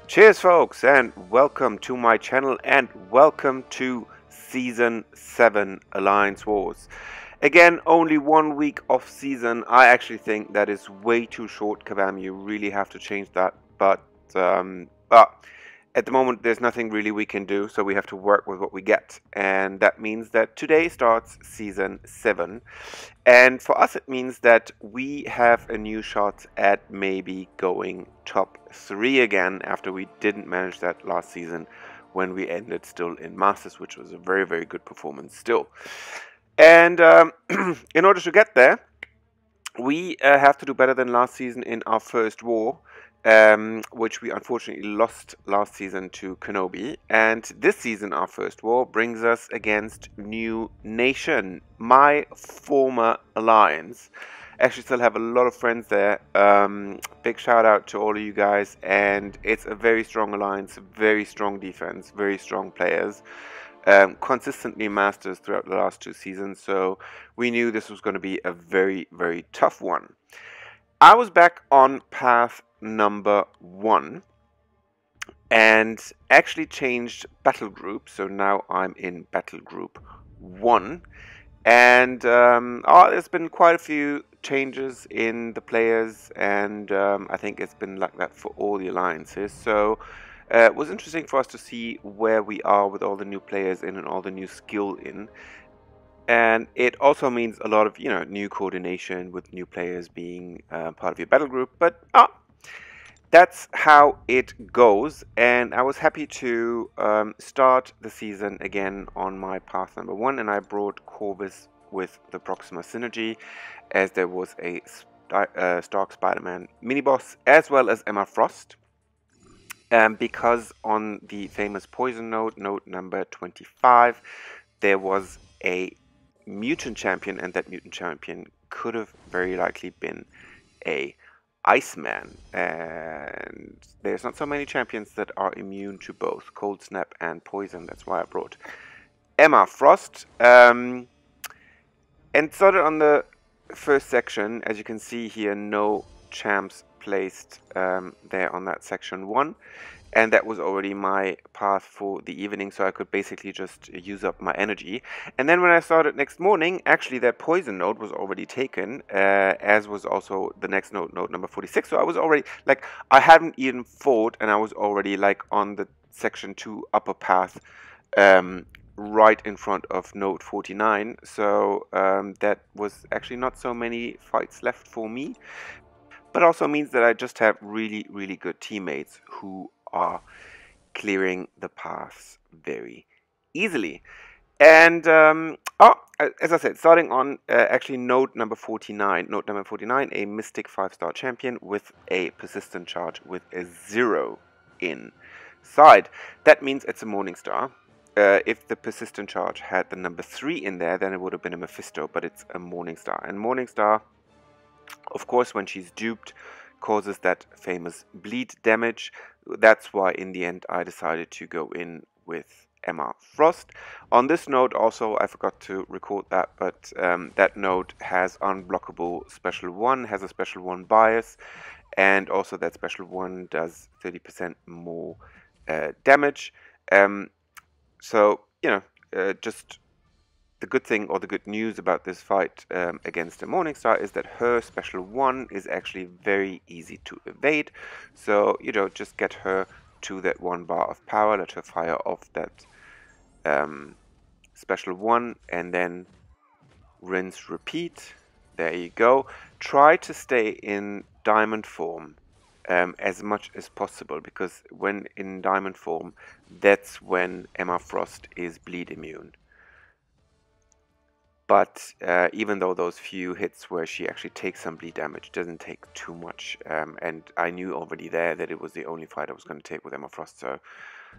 Cheers folks, and welcome to my channel and welcome to Season 7 Alliance Wars. Again, only 1 week off season. I actually think that is way too short, Kabam. You really have to change that, but at the moment there's nothing really we can do, so we have to work with what we get, and that means that today starts Season 7. And for us it means that we have a new shot at maybe going top 3 again, after we didn't manage that last season when we ended still in Masters, which was a very good performance still. And in order to get there, we have to do better than last season in our first war, which we unfortunately lost last season to KenOB. And this season, our first war brings us against NewN, my former alliance. Actually still have a lot of friends there. Big shout out to all of you guys, and it's a very strong alliance, very strong defense, very strong players. Consistently masters throughout the last 2 seasons, so we knew this was going to be a very tough one. I was back on path number 1 and actually changed battle group, so now I'm in battle group 1, and there's been quite a few changes in the players, and I think it's been like that for all the alliances, so it was interesting for us to see where we are with all the new players in and all the new skill in. And it also means a lot of, new coordination with new players being part of your battle group. But that's how it goes. And I was happy to start the season again on my path number 1. And I brought Corvus with the Proxima Synergy, as there was a Stark Spider-Man mini-boss, as well as Emma Frost. Because on the famous poison node number 25, there was a mutant champion, and that mutant champion could have very likely been a Iceman. And there's not so many champions that are immune to both Cold Snap and Poison. That's why I brought Emma Frost. And started on the first section. As you can see here, no champs placed there on that section 1, and that was already my path for the evening, so I could basically just use up my energy. And then when I started next morning, actually that poison node was already taken, as was also the next node number 46. So I was already, like, I hadn't even fought, and I was already like on the section 2 upper path, right in front of node 49. So that was actually not so many fights left for me, but also means that I just have really good teammates who are clearing the paths very easily. And as I said, starting on actually node number 49. Node number 49, a Mystic 5-star champion with a persistent charge with a 0 inside. That means it's a Morningstar. If the persistent charge had the number 3 in there, then it would have been a Mephisto, but it's a Morningstar. And Morningstar, of course, when she's duped, causes that famous bleed damage. That's why in the end I decided to go in with Emma Frost. On this node also, I forgot to record that, but that node has unblockable special 1, has a special 1 bias, and also that special 1 does 30% more damage. So, just the good thing, or the good news about this fight against the Morningstar, is that her special 1 is actually very easy to evade. So, just get her to that 1 bar of power, let her fire off that special 1, and then rinse, repeat. There you go. Try to stay in diamond form as much as possible, because when in diamond form, that's when Emma Frost is bleed immune. But even though those few hits where she actually takes some bleed damage, doesn't take too much. And I knew already there that it was the only fight I was going to take with Emma Frost, so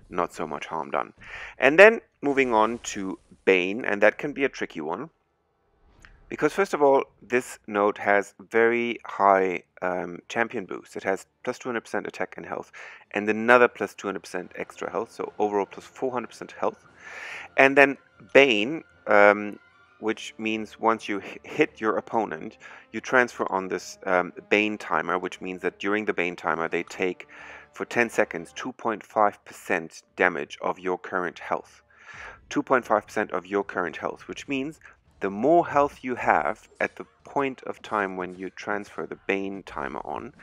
not so much harm done. And then moving on to Bane, and that can be a tricky one. Because first of all, this node has very high champion boost. It has plus 200% attack and health, and another plus 200% extra health, so overall plus 400% health. And then Bane which means once you hit your opponent, you transfer on this bane timer, which means that during the bane timer they take for 10 seconds 2.5% damage of your current health. 2.5% of your current health, which means the more health you have at the point of time when you transfer the bane timer on,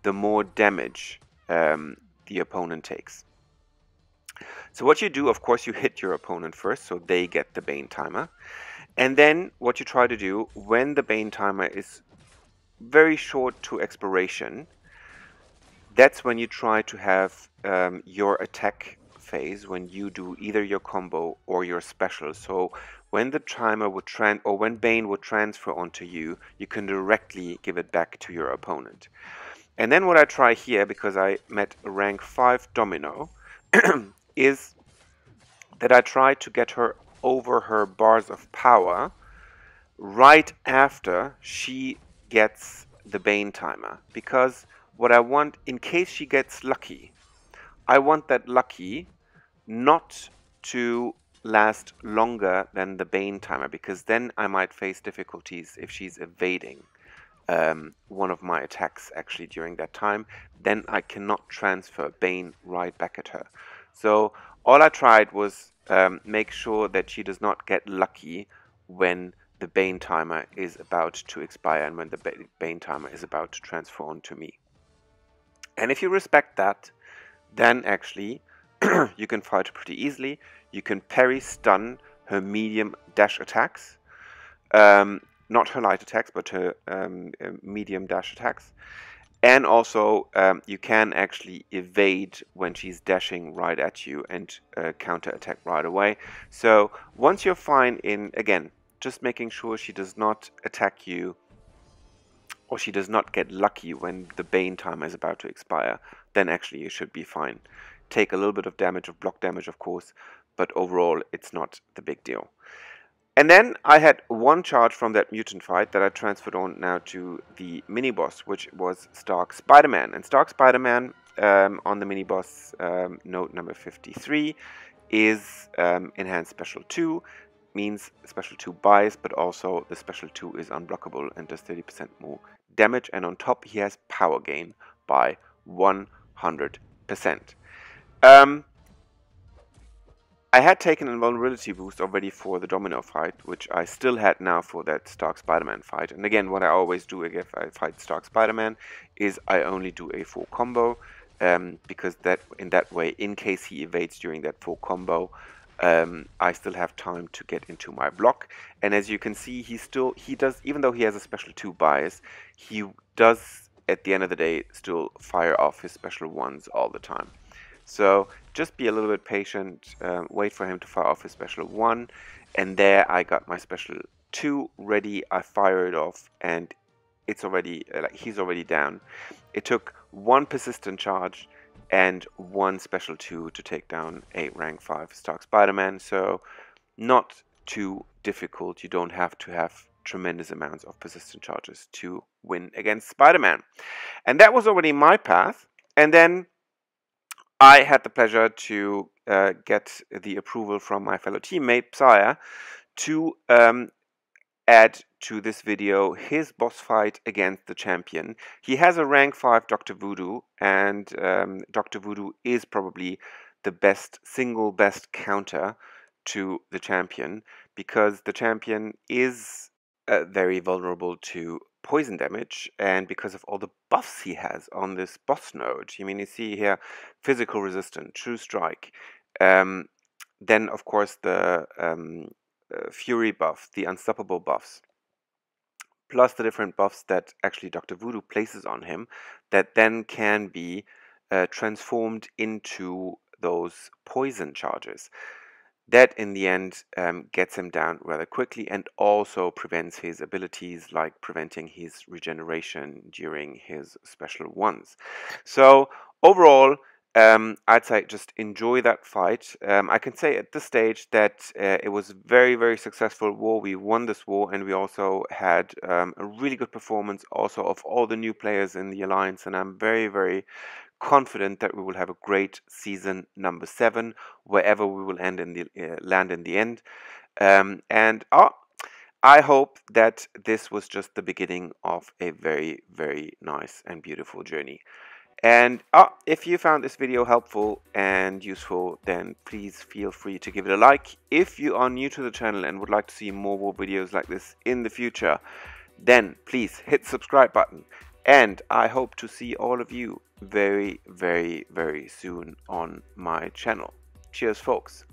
the more damage the opponent takes. So what you do, of course, you hit your opponent first, so they get the bane timer. And then what you try to do, when the bane timer is very short to expiration, that's when you try to have your attack phase, when you do either your combo or your special. So when the timer would when bane would transfer onto you, you can directly give it back to your opponent. And then what I try here, because I met a rank 5 domino, is that I try to get her over her bars of power right after she gets the bane timer. Because what I want, in case she gets lucky, I want that lucky not to last longer than the bane timer, because then I might face difficulties if she's evading one of my attacks actually during that time. Then I cannot transfer bane right back at her. So all I tried was make sure that she does not get lucky when the bane timer is about to expire and when the bane timer is about to transfer onto me. And if you respect that, then actually you can fight her pretty easily. You can parry stun her medium dash attacks. Not her light attacks, but her medium dash attacks. And also, you can actually evade when she's dashing right at you and counter attack right away. So once you're fine in, again, just making sure she does not attack you or she does not get lucky when the bane timer is about to expire, then actually you should be fine. Take a little bit of damage, of block damage, of course, but overall it's not the big deal. And then I had one charge from that mutant fight that I transferred on now to the mini-boss, which was Stark Spider-Man. And Stark Spider-Man on the mini-boss note number 53 is Enhanced Special 2, means Special 2 bias, but also the Special 2 is unblockable and does 30% more damage. And on top he has power gain by 100%. I had taken an invulnerability boost already for the Domino fight, which I still had now for that Stark Spider-Man fight. And again, what I always do if I fight Stark Spider-Man is I only do a full combo, because that in that way, in case he evades during that full combo, I still have time to get into my block. And as you can see, he does, even though he has a Special 2 bias, he does at the end of the day still fire off his Special 1s all the time. So just be a little bit patient, wait for him to fire off his Special 1, and there I got my Special 2 ready. I fire it off and it's already, he's already down. It took one persistent charge and one Special 2 to take down a rank 5 Stark Spider-Man, so not too difficult. You don't have to have tremendous amounts of persistent charges to win against Spider-Man. And that was already my path. And then I had the pleasure to get the approval from my fellow teammate, Psyure, to add to this video his boss fight against the champion. He has a rank 5 Dr. Voodoo, and Dr. Voodoo is probably the single best counter to the champion, because the champion is very vulnerable to poison damage, and because of all the buffs he has on this boss node. I mean, you see here physical resistance, true strike, then of course the fury buff, the unstoppable buffs, plus the different buffs that actually Dr. Voodoo places on him that then can be transformed into those poison charges. That in the end gets him down rather quickly and also prevents his abilities, like preventing his regeneration during his Special 1s. So overall, I'd say just enjoy that fight. I can say at this stage that it was a very, very successful war. We won this war, and we also had a really good performance also of all the new players in the Alliance, and I'm very, very confident that we will have a great season number 7, wherever we will land in the end. I hope that this was just the beginning of a very, very nice and beautiful journey. And if you found this video helpful and useful, then please feel free to give it a like. If you are new to the channel and would like to see more videos like this in the future, then please hit the subscribe button. And I hope to see all of you very, very, very soon on my channel. Cheers, folks.